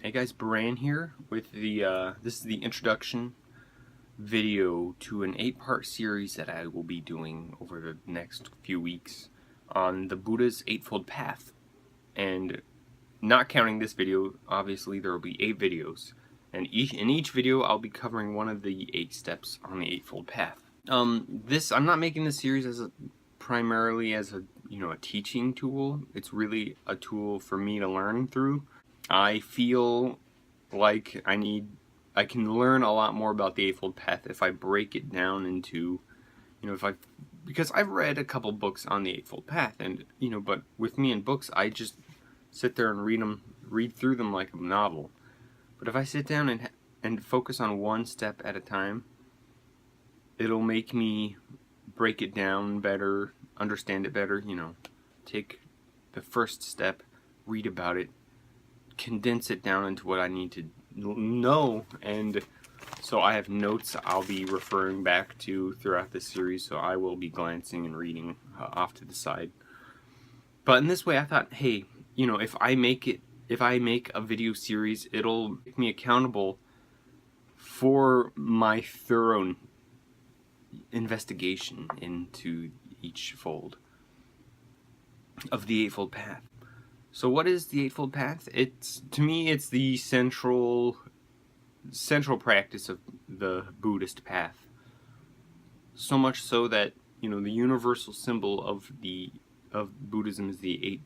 Hey guys, Bran here with this is the introduction video to an 8-part series that I will be doing over the next few weeks on the Buddha's Eightfold Path. And not counting this video, obviously there will be 8 videos. And in each video I'll be covering one of the 8 steps on the Eightfold Path. I'm not making this series primarily as a teaching tool. It's really a tool for me to learn through. I feel like I can learn a lot more about the Eightfold Path if I break it down into, because I've read a couple books on the Eightfold Path, and but with me and books, I just sit there and read through them like a novel. But if I sit down and focus on one step at a time, it'll make me break it down better, understand it better. Take the first step, read about it, condense it down into what I need to know, and so I have notes I'll be referring back to throughout this series, so I will be glancing and reading off to the side. But in this way I thought, hey, if I make a video series, it'll make me accountable for my thorough investigation into each fold of the Eightfold Path. So what is the Eightfold Path? To me, it's the central practice of the Buddhist path. So much so that, the universal symbol of Buddhism is the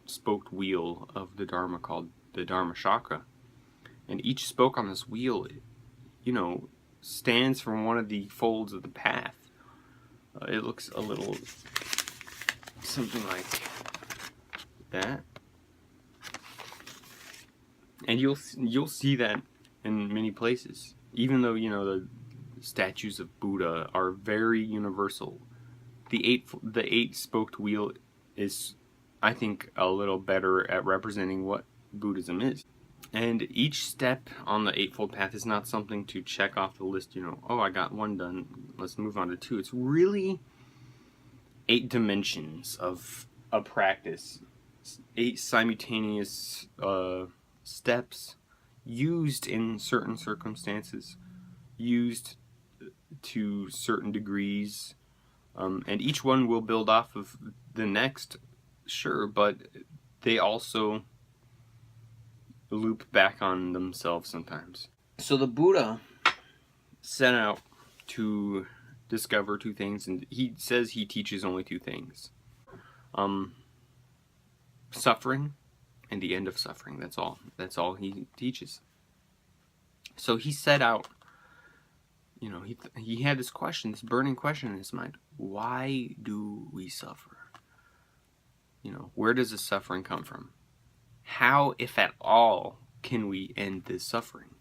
8-spoked wheel of the Dharma called the Dharma chakra. And each spoke on this wheel, stands for one of the folds of the path. It looks a little something like that. And you'll see that in many places. Even though the statues of Buddha are very universal, the 8-spoked wheel is, I think, a little better at representing what Buddhism is. And each step on the Eightfold Path is not something to check off the list. Oh, I got 1 done. Let's move on to 2. It's really 8 dimensions of a practice. 8 simultaneous steps used in certain circumstances, used to certain degrees, and each one will build off of the next, sure, but they also loop back on themselves sometimes. So the Buddha set out to discover 2 things, and he says he teaches only 2 things. Suffering and the end of suffering. That's all he teaches. So he set out, he had this question, this burning question in his mind. Why do we suffer? Where does this suffering come from? How, if at all, can we end this suffering?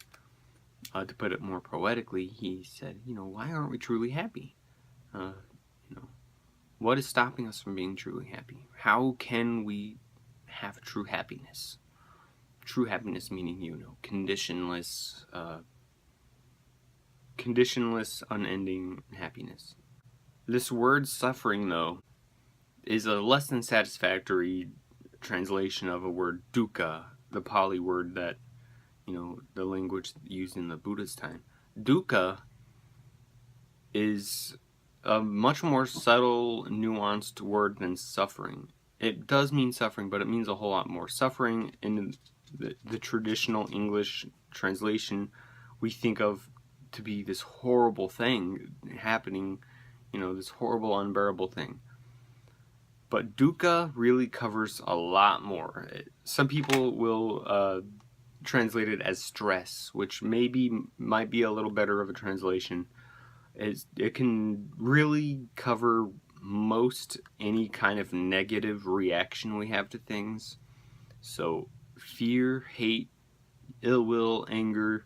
To put it more poetically, he said, why aren't we truly happy? What is stopping us from being truly happy? How can we have true happiness? True happiness meaning, conditionless, unending happiness. This word suffering, though, is a less than satisfactory translation of a word dukkha, the Pali word that, the language used in the Buddha's time. Dukkha is a much more subtle, nuanced word than suffering. It does mean suffering, but it means a whole lot more. Suffering, in the traditional English translation, we think of to be this horrible thing happening, this horrible, unbearable thing. But dukkha really covers a lot more. Some people will translate it as stress, which might be a little better of a translation. It can really cover most any kind of negative reaction we have to things. So fear, hate, ill will, anger,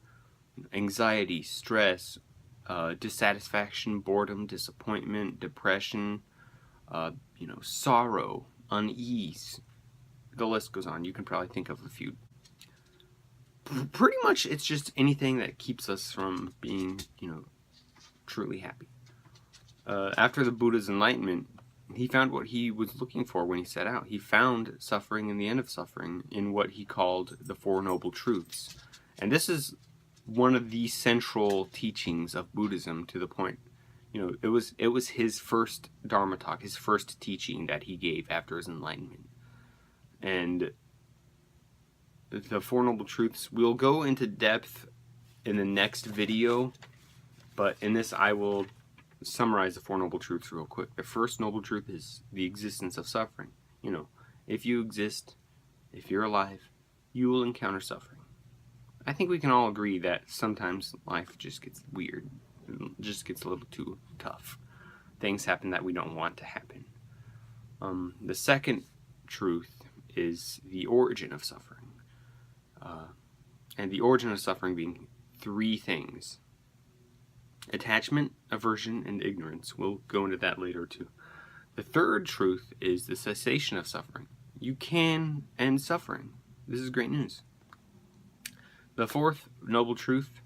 anxiety, stress, dissatisfaction, boredom, disappointment, depression, sorrow, unease. The list goes on. You can probably think of a few. Pretty much it's just anything that keeps us from being, truly happy. After the Buddha's enlightenment, he found what he was looking for when he set out. He found suffering and the end of suffering in what he called the Four Noble Truths. And this is one of the central teachings of Buddhism, to the point, it was his first Dharma talk, his first teaching that he gave after his enlightenment. And the Four Noble Truths, we'll go into depth in the next video, but in this I will summarize the Four Noble Truths real quick. The first Noble Truth is the existence of suffering. If you exist, if you're alive, you will encounter suffering. I think we can all agree that sometimes life just gets weird. It just gets a little too tough. Things happen that we don't want to happen. The second truth is the origin of suffering. And the origin of suffering being three things: attachment, aversion, and ignorance. We'll go into that later too. The third truth is the cessation of suffering. You can end suffering. This is great news. The fourth noble truth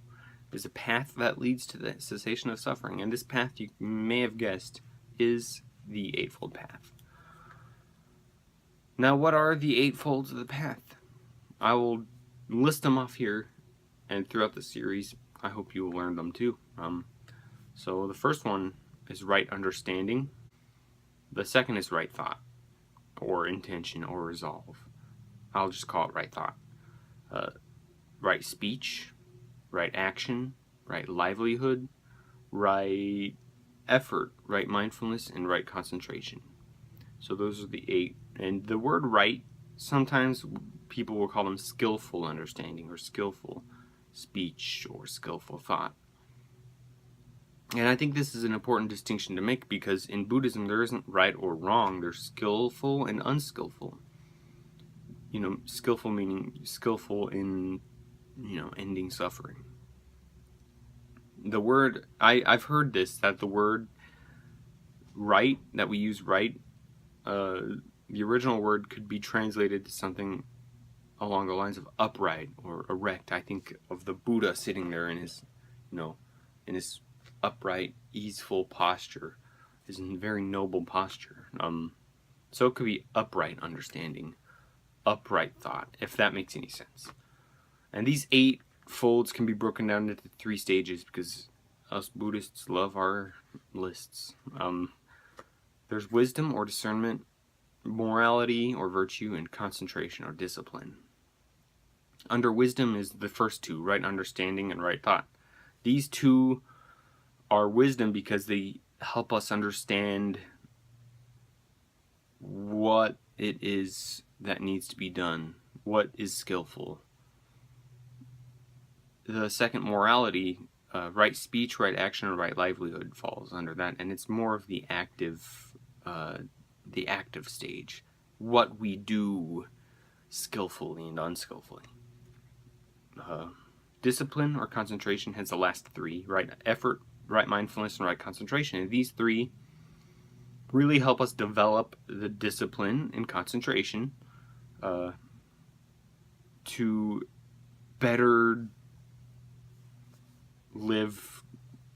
is a path that leads to the cessation of suffering. And this path, you may have guessed, is the Eightfold Path. Now, what are the Eightfolds of the Path? I will list them off here, and throughout the series, I hope you will learn them too. So the first one is right understanding. The second is right thought, or intention, or resolve. I'll just call it right thought. Right speech, right action, right livelihood, right effort, right mindfulness, and right concentration. So those are the 8. And the word right, sometimes people will call them skillful understanding, or skillful speech, or skillful thought. And I think this is an important distinction to make, because in Buddhism there isn't right or wrong. There's skillful and unskillful. Skillful meaning skillful in, ending suffering. The word, I've heard this, that the word right, that we use right, the original word could be translated to something along the lines of upright or erect. I think of the Buddha sitting there in his, in his upright, easeful posture, his very noble posture. So it could be upright understanding, upright thought, if that makes any sense. And these 8 folds can be broken down into 3 stages, because us Buddhists love our lists. There's wisdom or discernment, morality or virtue, and concentration or discipline. Under wisdom is the first 2, right understanding and right thought. These 2 are wisdom because they help us understand what it is that needs to be done, what is skillful. The second, morality, right speech, right action, and right livelihood falls under that, and it's more of the active stage, what we do skillfully and unskillfully. Discipline or concentration has the last 3, right effort, right mindfulness, and right concentration. And these 3 really help us develop the discipline and concentration to better live,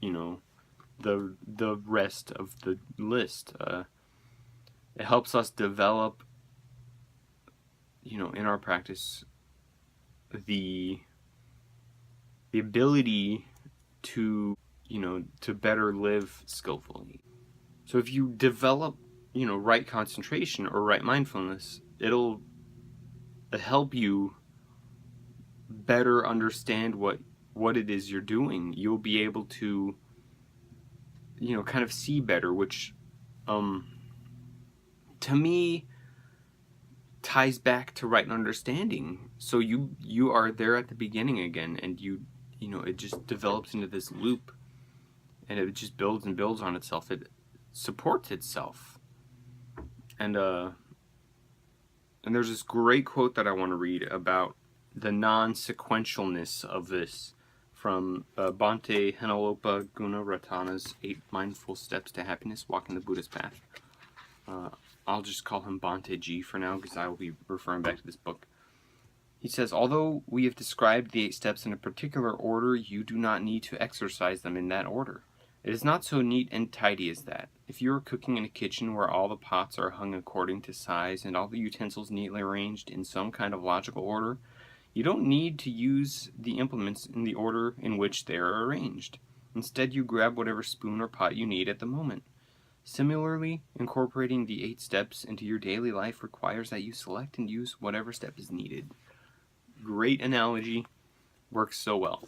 the rest of the list. It helps us develop, in our practice, the ability to, to better live skillfully. So if you develop, right concentration or right mindfulness, it'll help you better understand what it is you're doing. You'll be able to, kind of see better, which, to me, ties back to right understanding. So you are there at the beginning again, and it just develops into this loop, and it just builds and builds on itself. It supports itself. And there's this great quote that I want to read about the non-sequentialness of this, from Bhante, Henelopa, Gunaratana's 8 Mindful Steps to Happiness, Walking the Buddha's Path. I'll just call him Bhante G for now, because I will be referring back to this book. He says, although we have described the 8 steps in a particular order, you do not need to exercise them in that order. It is not so neat and tidy as that. If you're cooking in a kitchen where all the pots are hung according to size and all the utensils neatly arranged in some kind of logical order, you don't need to use the implements in the order in which they are arranged. Instead, you grab whatever spoon or pot you need at the moment. Similarly, incorporating the 8 steps into your daily life requires that you select and use whatever step is needed. Great analogy, works so well.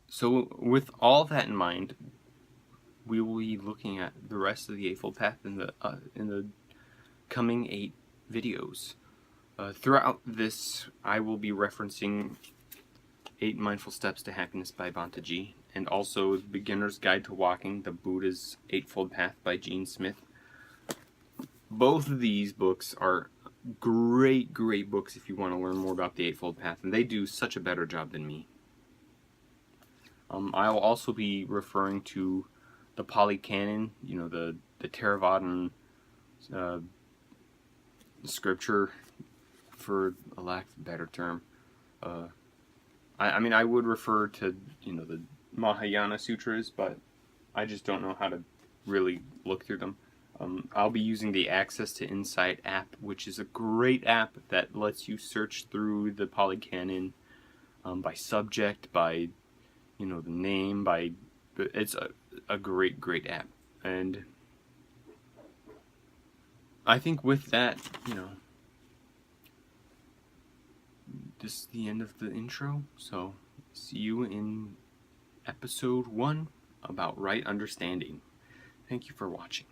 So with all that in mind, we will be looking at the rest of the Eightfold Path in the coming 8 videos. Throughout this, I will be referencing 8 Mindful Steps to Happiness by Bhante, and also The Beginner's Guide to Walking, the Buddha's Eightfold Path by Gene Smith. Both of these books are great books if you want to learn more about the Eightfold Path, and they do such a better job than me. I will also be referring to the Pali Canon, the Theravadan scripture, for a lack of a better term. I would refer to, the Mahayana Sutras, but I just don't know how to really look through them. I'll be using the Access to Insight app, which is a great app that lets you search through the Pali Canon by subject, by, the name, it's a great app. And I think with that, this is the end of the intro, so see you in episode 1 about right understanding. Thank you for watching.